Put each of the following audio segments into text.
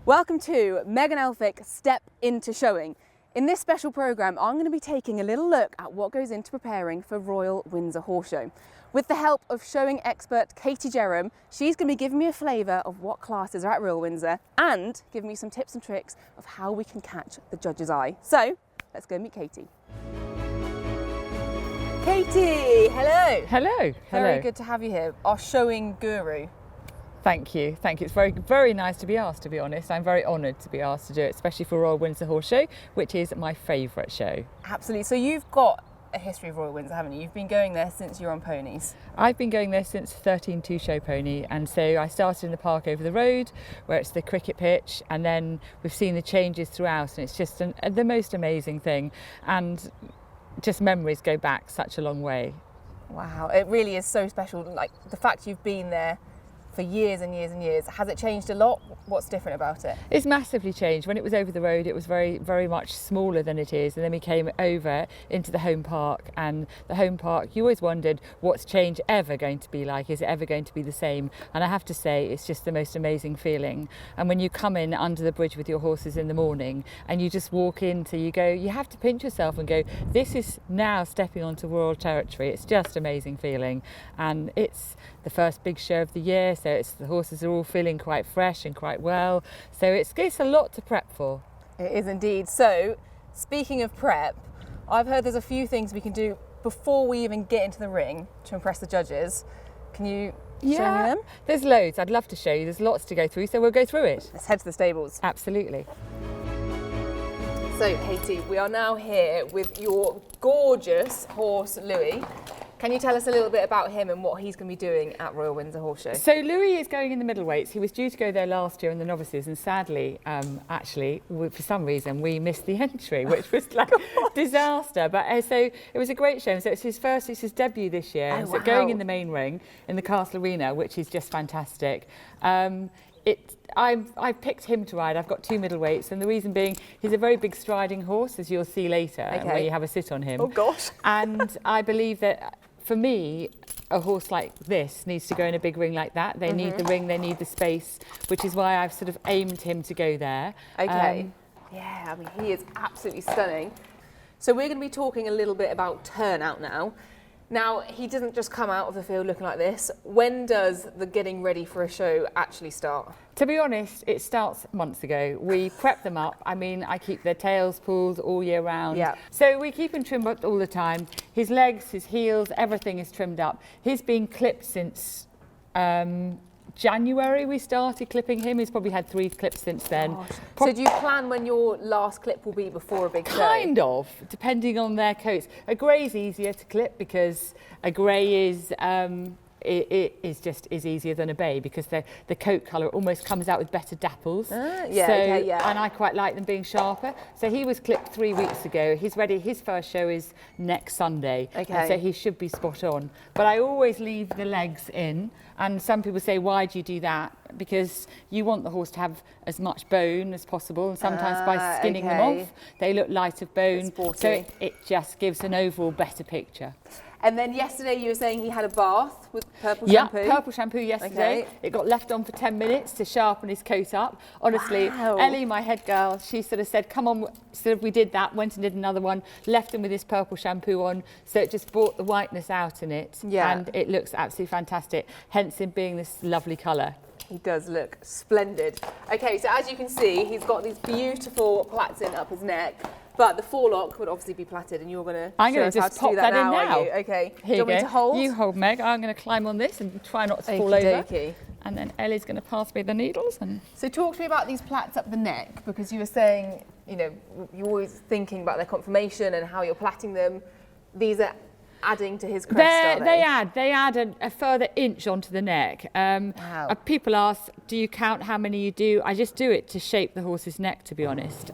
Welcome to Megan Elphick Step Into Showing. In this special programme, I'm going to be taking a little look at what goes into preparing for Royal Windsor Horse Show. With the help of showing expert Katie Jerram, she's going to be giving me a flavour of what classes are at Royal Windsor and giving me some tips and tricks of how we can catch the judge's eye. So, let's go meet Katie. Katie, hello. Hello. Very good to have you here, our showing guru. Thank you. It's very nice to be asked, to be honest. I'm very honoured to be asked to do it, especially for Royal Windsor Horse Show, which is my favourite show. Absolutely. So you've got a history of Royal Windsor, haven't you? You've been going there since you're on ponies. I've been going there since 13 two-show pony, and so I started in the park over the road, where it's the cricket pitch, and then we've seen the changes throughout, and it's just the most amazing thing, and just memories go back such a long way. Wow, it really is so special. Like the fact you've been there for years and years and years. Has it changed a lot? What's different about it? It's massively changed. When it was over the road, it was very, very much smaller than it is. And then we came over into the home park, and the home park, you always wondered, what's change ever going to be like? Is it ever going to be the same? And I have to say, it's just the most amazing feeling. And when you come in under the bridge with your horses in the morning and you just walk into, you have to pinch yourself and go, this is now stepping onto royal territory. It's just amazing feeling. And it's the first big show of the year, so the horses are all feeling quite fresh and quite well. So it's a lot to prep for. It is indeed. So, speaking of prep, I've heard there's a few things we can do before we even get into the ring to impress the judges. Can you show me them? There's loads. I'd love to show you. There's lots to go through, so we'll go through it. Let's head to the stables. Absolutely. So, Katie, we are now here with your gorgeous horse, Louie. Can you tell us a little bit about him and what he's going to be doing at Royal Windsor Horse Show? So Louie is going in the middleweights. He was due to go there last year in the novices, and sadly, for some reason, we missed the entry, which was like disaster. But so it was a great show. So it's his debut this year. Oh, so wow. Going in the main ring in the Castle Arena, which is just fantastic. I picked him to ride. I've got two middleweights, and the reason being, he's a very big striding horse, as you'll see later, where you have a sit on him. Oh gosh! And I believe that for me, a horse like this needs to go in a big ring like that. They need the ring, they need the space, which is why I've sort of aimed him to go there. Okay. Yeah, I mean, he is absolutely stunning. So we're going to be talking a little bit about Turnout now. Now, he doesn't just come out of the field looking like this. When does the getting ready for a show actually start? To be honest, it starts months ago. We prep them up. I mean, I keep their tails pulled all year round. Yeah. So we keep him trimmed up all the time. His legs, his heels, everything is trimmed up. He's been clipped since January we started clipping him. He's probably had 3 clips since then. So do you plan when your last clip will be before a big show? Kind of, depending on their coats. A grey's easier to clip because a grey is is easier than a bay because the coat colour almost comes out with better dapples. And I quite like them being sharper. So he was clipped 3 weeks ago. He's ready. His first show is next Sunday. Okay. So he should be spot on. But I always leave the legs in. And some people say, why do you do that? Because you want the horse to have as much bone as possible. And sometimes by skinning them off, they look light of bone. So it just gives an overall better picture. And then yesterday you were saying he had a bath with purple shampoo? Yeah, purple shampoo yesterday. Okay. It got left on for 10 minutes to sharpen his coat up. Honestly, wow. Ellie, my head girl, she sort of said, come on, sort of we did that, went and did another one, left him with his purple shampoo on, so it just brought the whiteness out in it. Yeah. And it looks absolutely fantastic, hence him being this lovely colour. He does look splendid. Okay, so as you can see, he's got these beautiful plaits in up his neck. But the forelock would obviously be plaited, and you're going to show us how to do that now, are you? Okay. Here do you want me to hold? You hold, Meg. I'm going to climb on this and try not to fall over. And then Ellie's going to pass me the needles. So talk to me about these plaits up the neck, because you were saying, you know, you're always thinking about their conformation and how you're plaiting them. These are adding to his crest, They add a further inch onto the neck. Wow. People ask, do you count how many you do? I just do it to shape the horse's neck, to be honest.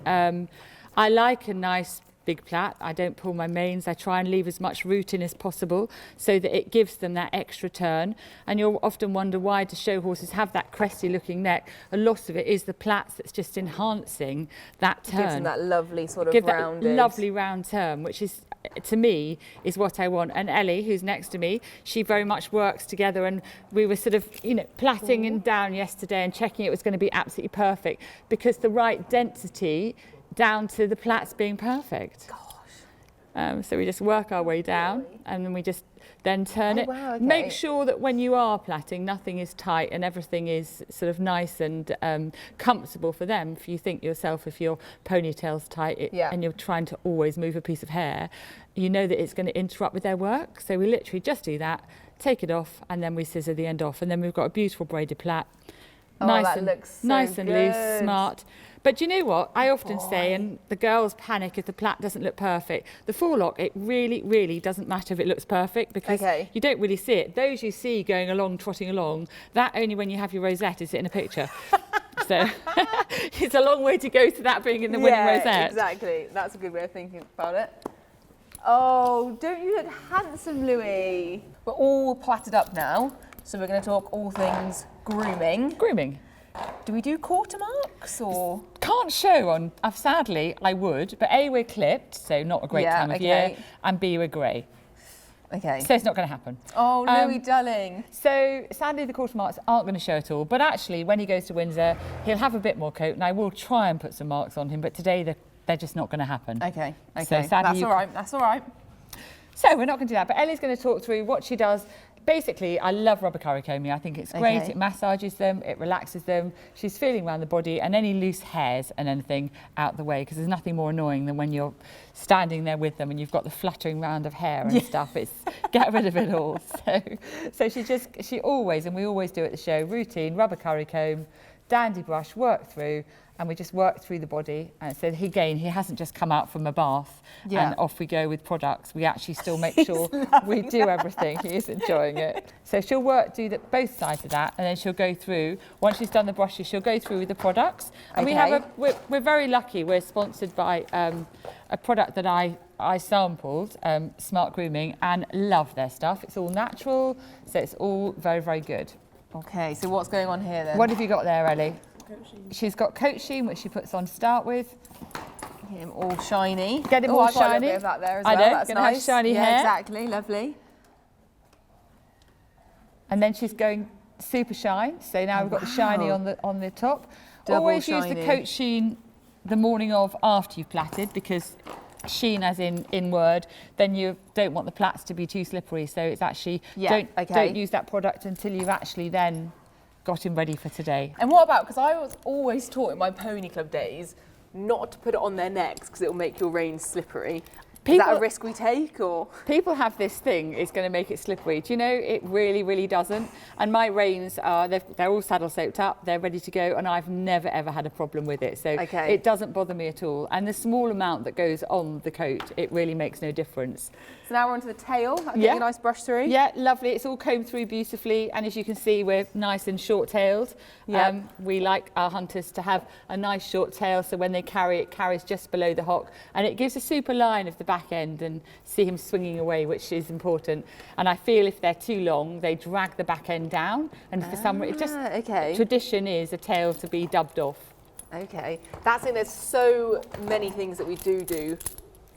I like a nice big plait. I don't pull my manes. I try and leave as much root in as possible so that it gives them that extra turn. And you'll often wonder, why do show horses have that cresty looking neck? A lot of it is the plaits that's just enhancing that turn. Gives them that lovely sort of rounded. That lovely round turn, which is, to me, is what I want. And Ellie, who's next to me, she very much works together, and we were sort of, plaiting and down yesterday and checking it was going to be absolutely perfect, because the right density down to the plaits being perfect. Gosh. So we just work our way down, and then we just then turn it. Wow, okay. Make sure that when you are plaiting, nothing is tight and everything is sort of nice and comfortable for them. If you think yourself, if your ponytail's tight and you're trying to always move a piece of hair, you know that it's going to interrupt with their work. So we literally just do that, take it off, and then we scissor the end off, and then we've got a beautiful braided plait. Looks so nice and good. loose, smart. But you know what? I often say, and the girls panic if the plait doesn't look perfect. The forelock, it really, really doesn't matter if it looks perfect, because you don't really see it. Those you see going along, trotting along, that only when you have your rosette is it in a picture. So it's a long way to go to that being in the winning rosette. Exactly. That's a good way of thinking about it. Oh, don't you look handsome, Louie? We're all plaited up now, so we're going to talk all things grooming. Grooming. Do we do quarter marks or? Can't show on, sadly I would, but A, we're clipped, so not a great time of year, and B, we're grey. Okay. So it's not going to happen. Oh, Louie, darling. So sadly the quarter marks aren't going to show at all, but actually when he goes to Windsor, he'll have a bit more coat, and I will try and put some marks on him, but today they're just not going to happen. Okay. So sadly, that's all right. So we're not going to do that, but Ellie's going to talk through what she does. Basically, I love rubber currycombing. I think it's great. It massages them, it relaxes them. She's feeling around the body, and any loose hairs and anything out the way, because there's nothing more annoying than when you're standing there with them and you've got the fluttering round of hair and stuff. It's get rid of it all. So she always, and we always do at the show, routine, rubber currycomb, dandy brush, work through, and we just work through the body. And so he hasn't just come out from a bath and off we go with products. We actually still make sure we do everything. He is enjoying it. So she'll both sides of that, and then she'll go through, once she's done the brushes, she'll go through with the products. And we're very lucky. We're sponsored by a product that I sampled, Smart Grooming, and love their stuff. It's all natural, so it's all very, very good. Okay, so what's going on here then? What have you got there, Ellie? She's got coat sheen, which she puts on to start with. Get him all shiny. Get him all shiny. Got a little bit of that there as well. I know, that's gonna nice. have shiny hair. Exactly, lovely. And then she's going super shine. So now we've got the shiny on the top. Double Always shiny. use the coat sheen the morning of after you've plaited, because sheen as in word, then you don't want the plaits to be too slippery. So it's actually don't use that product until you've actually then got him ready for today. And what about, because I was always taught in my pony club days not to put it on their necks because it will make your reins slippery. Is that a risk we take, or? People have this thing, it's going to make it slippery. Do you know, it really, really doesn't. And my reins they're all saddle soaked up, they're ready to go, and I've never ever had a problem with it. So it doesn't bother me at all. And the small amount that goes on the coat, it really makes no difference. So now we're onto the tail. I'll get you a nice brush through. Yeah, lovely. It's all combed through beautifully, and as you can see, we're nice and short-tailed. We like our hunters to have a nice short tail, so when they carry, it carries just below the hock, and it gives a super line of the back end, and see him swinging away, which is important. And I feel if they're too long, they drag the back end down, and for some reason, tradition is a tail to be dubbed off. Okay, that's it. There's so many things that we do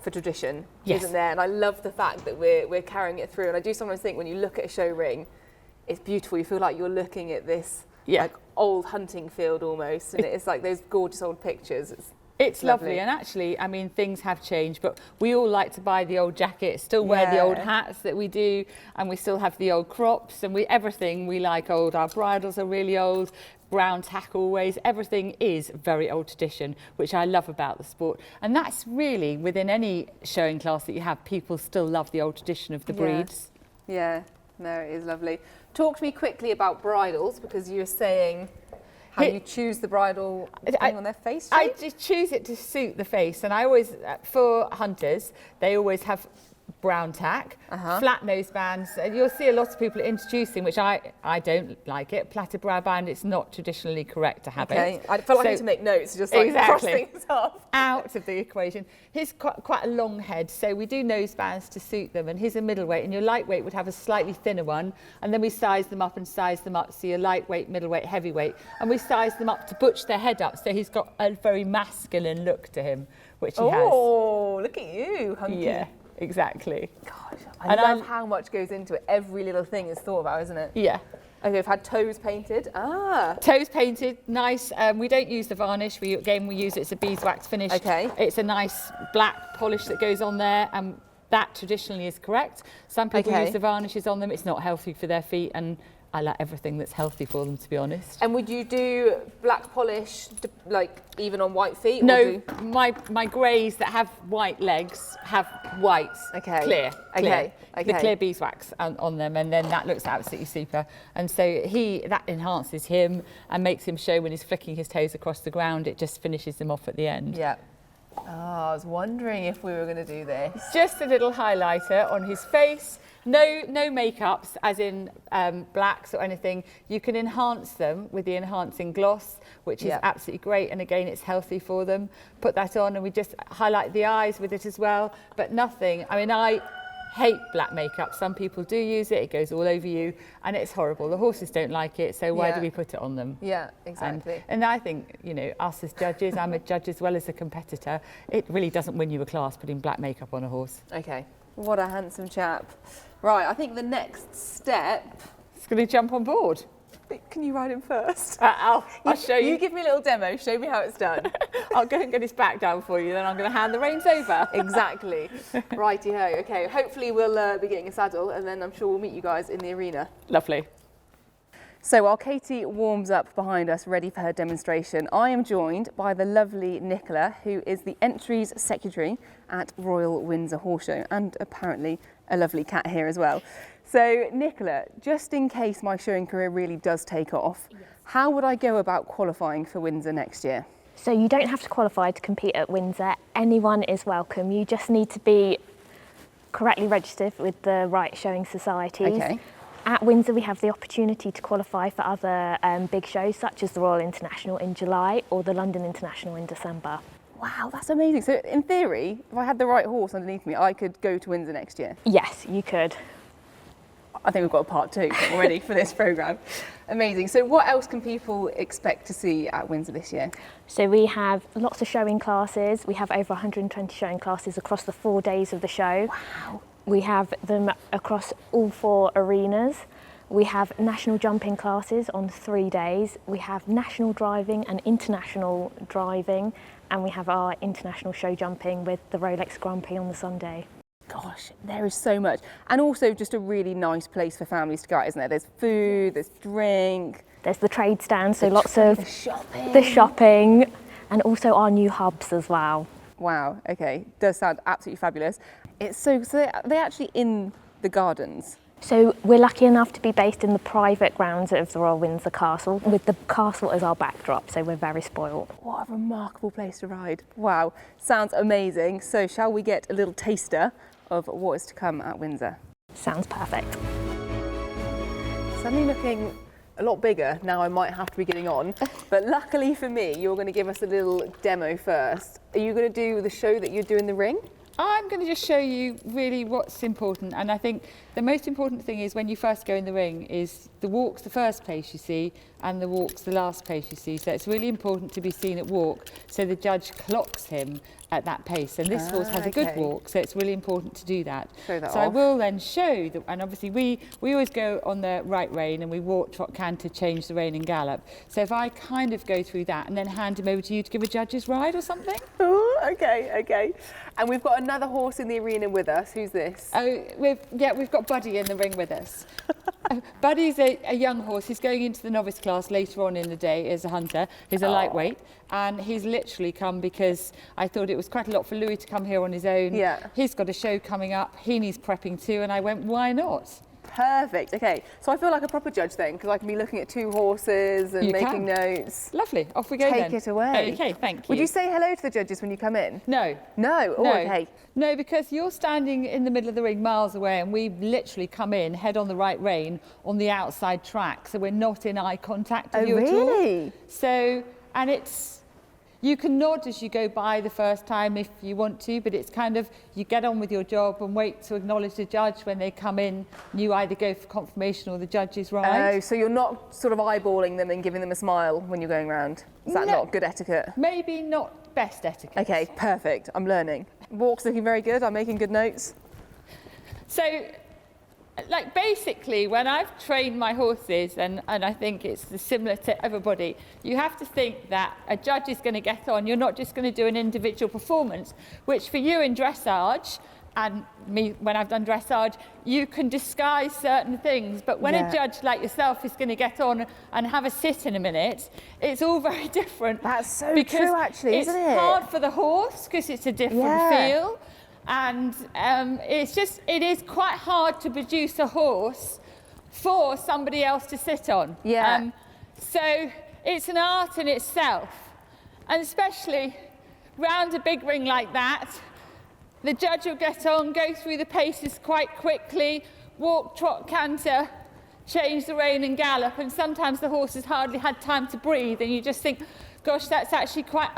for tradition, isn't there? And I love the fact that we're carrying it through. And I do sometimes think when you look at a show ring, it's beautiful. You feel like you're looking at this like old hunting field almost, and it's like those gorgeous old pictures. It's lovely. And actually, I mean, things have changed, but we all like to buy the old jackets, still wear the old hats that we do, and we still have the old crops, and everything we like old. Our bridles are really old, brown tack always, everything is very old tradition, which I love about the sport. And that's really, within any showing class that you have, people still love the old tradition of the breeds. Yeah, no, it is lovely. Talk to me quickly about bridles, because you were saying how you choose the bridle depending on their face shape? I just choose it to suit the face, and I always, for hunters, they always have brown tack, flat nosebands. And you'll see a lot of people introducing, which I don't like it, plaited brow band. It's not traditionally correct to have it. I felt like I need to make notes, just like cross things off. Out of the equation. He's quite a long head, so we do nosebands to suit them, and he's a middleweight, and your lightweight would have a slightly thinner one, and then we size them up and size them up, so your lightweight, middleweight, heavyweight, and we size them up to butch their head up, so he's got a very masculine look to him, which he has. Oh, look at you, hunky. Yeah, exactly. Gosh, I love how much goes into it. Every little thing is thought about, isn't it? Yeah. Okay, we've had toes painted. Toes painted, nice. We don't use the varnish. We use it as a beeswax finish. Okay. It's a nice black polish that goes on there, and that traditionally is correct. Some people use the varnishes on them. It's not healthy for their feet, and I like everything that's healthy for them, to be honest. And would you do black polish, like even on white feet? No, my greys that have white legs have white, clear. The clear beeswax on them, and then that looks absolutely super. And so that enhances him and makes him show when he's flicking his toes across the ground. It just finishes them off at the end. Yeah. Oh, I was wondering if we were going to do this. Just a little highlighter on his face. No makeups, as in blacks or anything. You can enhance them with the enhancing gloss, which is absolutely great. And again, it's healthy for them. Put that on, and we just highlight the eyes with it as well. But nothing. I mean, I hate black makeup. Some people do use it. It goes all over you, and it's horrible. The horses don't like it, so why do we put it on them? Yeah, exactly. And I think, us as judges, I'm a judge as well as a competitor, it really doesn't win you a class putting black makeup on a horse. Okay, what a handsome chap. Right, I think the next step... It's going to jump on board. Can you ride him first? I'll show you. You give me a little demo, show me how it's done. I'll go and get his back down for you, then I'm going to hand the reins over. Exactly. Righty-ho. Okay, hopefully we'll be getting a saddle, and then I'm sure we'll meet you guys in the arena. Lovely. So while Katie warms up behind us, ready for her demonstration, I am joined by the lovely Nicola, who is the entries secretary at Royal Windsor Horse Show, and apparently a lovely cat here as well. So Nicola, just in case my showing career really does take off, how would I go about qualifying for Windsor next year? So you don't have to qualify to compete at Windsor. Anyone is welcome. You just need to be correctly registered with the right showing societies. Okay. At Windsor, we have the opportunity to qualify for other big shows, such as the Royal International in July or the London International in December. Wow, that's amazing. So in theory, if I had the right horse underneath me, I could go to Windsor next year? Yes, you could. I think we've got a part 2 already for this programme. Amazing. So what else can people expect to see at Windsor this year? So we have lots of showing classes. We have over 120 showing classes across the 4 days of the show. Wow. We have them across all 4 arenas. We have national jumping classes on 3 days. We have national driving and international driving. And we have our international show jumping with the Rolex Grand Prix on the Sunday. Gosh, there is so much. And also just a really nice place for families to go out, isn't there? There's food, there's drink. There's the trade stand, so lots of the shopping, and also our new hubs as well. Wow, okay, does sound absolutely fabulous. It's so they're actually in the gardens. So we're lucky enough to be based in the private grounds of the Royal Windsor Castle, with the castle as our backdrop, so we're very spoiled. What a remarkable place to ride. Wow, sounds amazing. So shall we get a little taster of what is to come at Windsor? Sounds perfect. Suddenly looking a lot bigger now. I might have to be getting on, but luckily for me, you're going to give us a little demo first. Are you going to do the show that you do in the ring? I'm going to just show you really what's important, and I think the most important thing is when you first go in the ring is the walk's the first place you see and the walk's the last place you see. So it's really important to be seen at walk so the judge clocks him at that pace, and this horse has a good walk, so it's really important to do that. Show that so off. I will then show, and obviously we always go on the right rein and we walk, trot, canter, change the rein and gallop. So if I kind of go through that and then hand him over to you to give a judge's ride or something. Oh, okay. And we've got another horse in the arena with us. Who's this? Oh, we've got Buddy in the ring with us. Buddy's a young horse. He's going into the novice class later on in the day as a hunter. He's a lightweight, and he's literally come because I thought it was quite a lot for Louie to come here on his own. Yeah. He's got a show coming up. He needs prepping too, and I went, why not? Perfect. Okay, so I feel like a proper judge then, because I can be looking at 2 horses and You making can. notes. Lovely. Off we go then. Take it away. Okay, thank you. Would you say hello to the judges when you come in? No. No? Oh, No. okay. No, because you're standing in the middle of the ring miles away, and we've literally come in head on the right rein on the outside track, so we're not in eye contact with you at all. Really? So, and you can nod as you go by the first time if you want to, but it's kind of, you get on with your job and wait to acknowledge the judge when they come in. You either go for confirmation or the judge is right. Oh, so you're not sort of eyeballing them and giving them a smile when you're going round? Is that No. not good etiquette? Maybe not best etiquette. Okay, perfect. I'm learning. Walk's looking very good. I'm making good notes. So, like basically, when I've trained my horses, and I think it's similar to everybody, you have to think that a judge is going to get on. You're not just going to do an individual performance, which for you in dressage, and me when I've done dressage, you can disguise certain things. But when a judge like yourself is going to get on and have a sit in a minute, it's all very different. That's so true, actually, isn't it? It's hard for the horse because it's a different feel. And it is quite hard to produce a horse for somebody else to sit on. Yeah. So it's an art in itself. And especially round a big ring like that, the judge will get on, go through the paces quite quickly, walk, trot, canter, change the rein and gallop. And sometimes the horse has hardly had time to breathe. And you just think, gosh, that's actually quite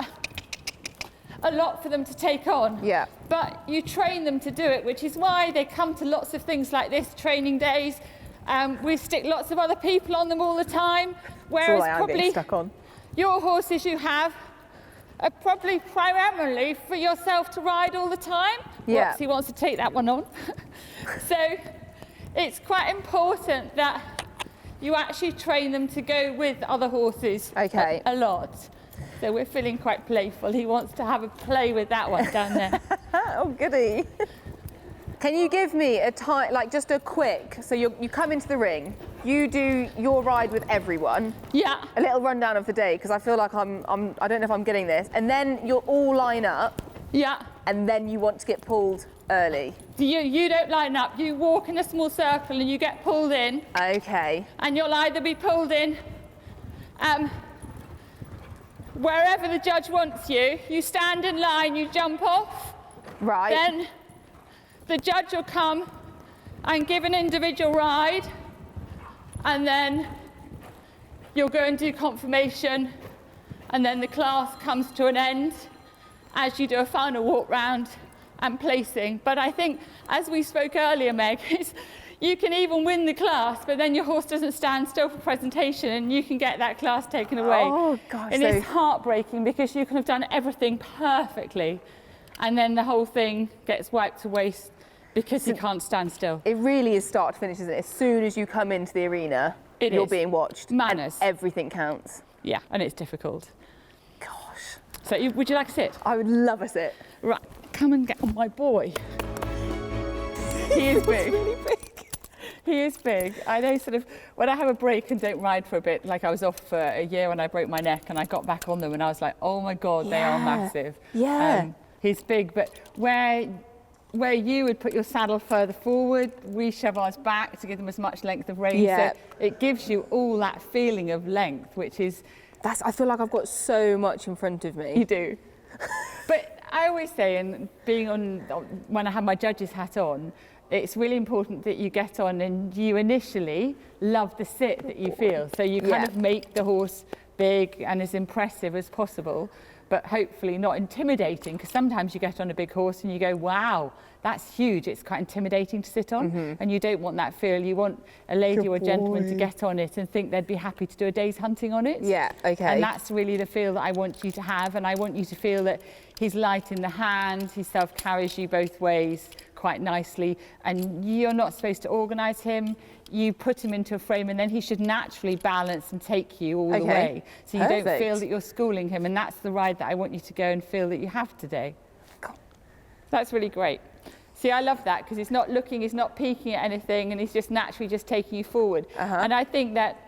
a lot for them to take on. Yeah. But you train them to do it, which is why they come to lots of things like this, training days. We stick lots of other people on them all the time. Whereas probably stuck on. your horses you have are probably primarily for yourself to ride all the time. Yeah. Whoops, he wants to take that one on. So it's quite important that you actually train them to go with other horses a lot. So we're feeling quite playful. He wants to have a play with that one down there. Oh, goody. Can you give me a time, like just a quick, so you come into the ring, you do your ride with everyone. Yeah. A little rundown of the day, because I feel like I don't know if I'm getting this. And then you'll all line up. Yeah. And then you want to get pulled early. You don't line up. You walk in a small circle and you get pulled in. Okay. And you'll either be pulled in wherever the judge wants you. You stand in line, you jump off. Right. Then the judge will come and give an individual ride, and then you'll go and do confirmation, and then the class comes to an end as you do a final walk round and placing. But I think, as we spoke earlier, Meg, you can even win the class, but then your horse doesn't stand still for presentation and you can get that class taken away. Oh, gosh. And it's heartbreaking because you can have done everything perfectly and then the whole thing gets wiped to waste because you can't stand still. It really is start to finish, isn't it? As soon as you come into the arena, you're being watched. Manners. And everything counts. Yeah, and it's difficult. Gosh. So would you like a sit? I would love a sit. Right, come and get on my boy. He is big. Really big. He is big. I know sort of when I have a break and don't ride for a bit, like I was off for a year when I broke my neck and I got back on them and I was like, oh my God, they are massive. Yeah. He's big, but where you would put your saddle further forward, we shove ours back to give them as much length of rein. Yeah. So it gives you all that feeling of length, which is... I feel like I've got so much in front of me. You do. But I always say, and being on, when I have my judge's hat on, it's really important that you get on and you initially love the sit that you feel. So you kind of make the horse big and as impressive as possible, but hopefully not intimidating, because sometimes you get on a big horse and you go, wow, that's huge. It's quite intimidating to sit on, and you don't want that feel. You want a lady or a gentleman to get on it and think they'd be happy to do a day's hunting on it. Yeah, okay. And that's really the feel that I want you to have, and I want you to feel that he's light in the hand, he self-carries you both ways quite nicely, and you're not supposed to organise him. You put him into a frame and then he should naturally balance and take you all the way. So you don't feel that you're schooling him, and that's the ride that I want you to go and feel that you have today. That's really great. See, I love that because he's not looking, he's not peeking at anything, and he's just naturally just taking you forward. And I think that,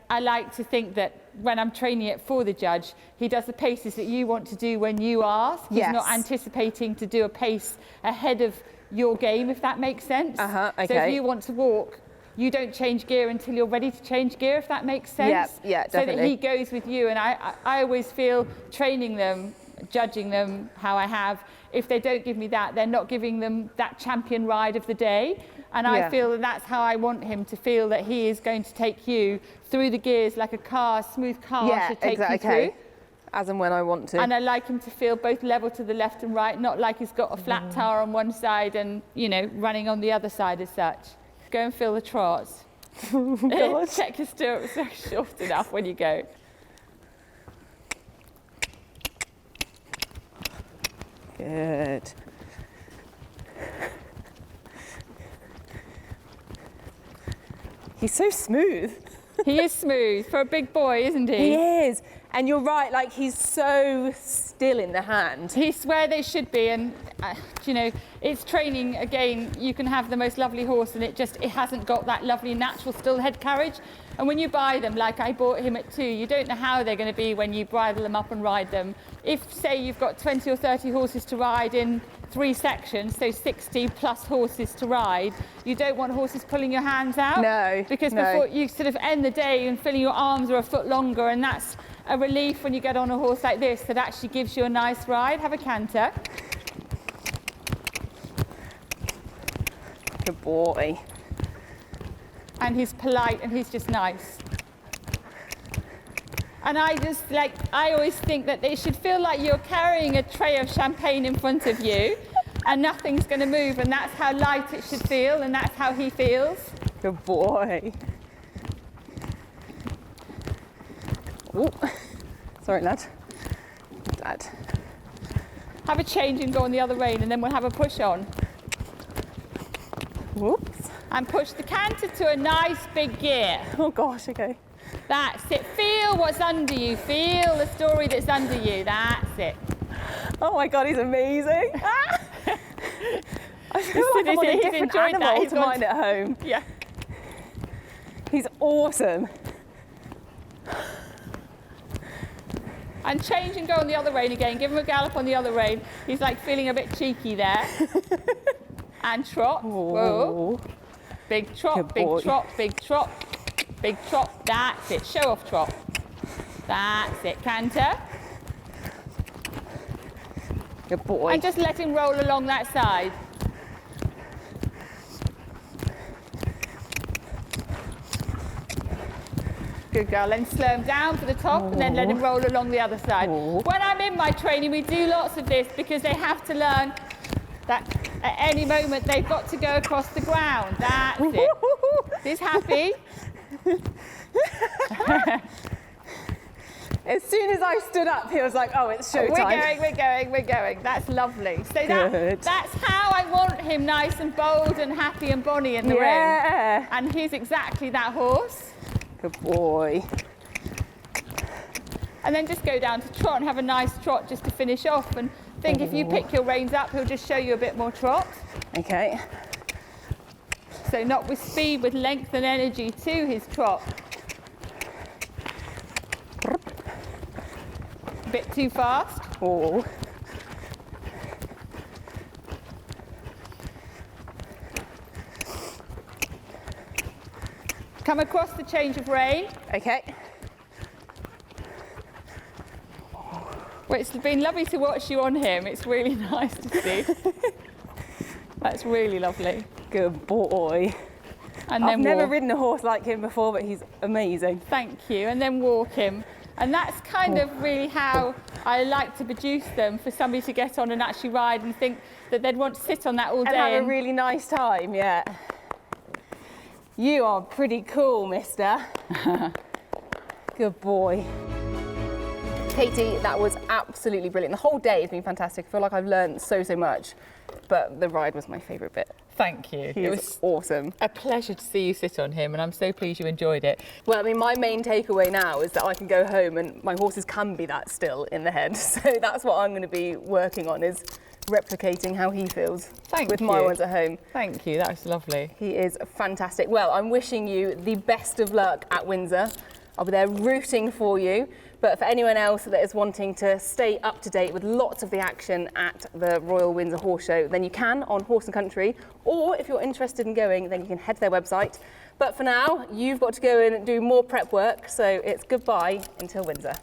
I like to think that when I'm training it for the judge, he does the paces that you want to do when you ask. He's not anticipating to do a pace ahead of your game, if that makes sense. So if you want to walk you don't change gear until you're ready to change gear, if that makes sense. Yeah, so definitely. that he goes with you. And I always feel training them, judging them how I have, if they don't give me that, they're not giving them that champion ride of the day. And I feel that that's how I want him to feel, that he is going to take you through the gears like a car, smooth car should take you through. As and when I want to. And I like him to feel both level to the left and right, not like he's got a flat tire on one side and, you know, running on the other side as such. Go and feel the trots. Check your stirrups are short enough when you go. Good. He's so smooth. He is smooth for a big boy, isn't he? He is. And you're right, like he's so still in the hand. He's where they should be, and you know, it's training again. You can have the most lovely horse, and it hasn't got that lovely natural still head carriage. And when you buy them, like I bought him at 2, you don't know how they're going to be when you bridle them up and ride them. If, say, you've got 20 or 30 horses to ride in 3 sections, so 60 plus horses to ride, you don't want horses pulling your hands out. No. Because before you sort of end the day and feeling your arms are a foot longer, and that's a relief when you get on a horse like this that actually gives you a nice ride. Have a canter. Good boy. And he's polite and he's just nice. And I always think that it should feel like you're carrying a tray of champagne in front of you and nothing's going to move, and that's how light it should feel, and that's how he feels. Good boy. Ooh. Sorry, lad. Dad. Have a change and go on the other rein, and then we'll have a push on. Whoops. And push the canter to a nice big gear. Oh gosh, okay. That's it. Feel what's under you. Feel the story that's under you. That's it. Oh my God, he's amazing. I feel like I'm on a different animal to mine at home. Yeah. He's awesome. And change and go on the other rein again. Give him a gallop on the other rein. He's like feeling a bit cheeky there. And trot. Whoa. Big trot, big trot, big trot, big trot. That's it. Show off trot. That's it. Canter. Good boy. And just let him roll along that side. Good girl. Then slow him down for the top and then let him roll along the other side. When I'm in my training, we do lots of this because they have to learn that at any moment they've got to go across the ground. That's it. He's happy. As soon as I stood up, he was like, oh, it's showtime. We're going. That's lovely. So that's how I want him, nice and bold and happy and bonny in the ring. And he's exactly that horse. Good boy. And then just go down to trot and have a nice trot just to finish off, and think if you pick your reins up, he'll just show you a bit more trot. Okay. So not with speed, with length and energy to his trot. A bit too fast. Oh. Come across the change of rein. Okay. Well, it's been lovely to watch you on him. It's really nice to see. That's really lovely. Good boy. And I've then never ridden a horse like him before, but he's amazing. Thank you. And then walk him. And that's kind of really how I like to produce them, for somebody to get on and actually ride and think that they'd want to sit on that all day. And have a really nice time, yeah. You are pretty cool, mister. Good boy. Katie, that was absolutely brilliant. The whole day has been fantastic. I feel like I've learned so much, but the ride was my favourite bit. Thank you. It was awesome. A pleasure to see you sit on him, and I'm so pleased you enjoyed it. Well, I mean, my main takeaway now is that I can go home and my horses can be that still in the head. So that's what I'm going to be working on, is replicating how he feels with my ones at home. Thank you, that was lovely. He is fantastic. Well, I'm wishing you the best of luck at Windsor. I'll be there rooting for you. But for anyone else that is wanting to stay up to date with lots of the action at the Royal Windsor Horse Show, then you can on Horse and Country, or if you're interested in going, then you can head to their website. But for now, you've got to go in and do more prep work, so it's goodbye until Windsor.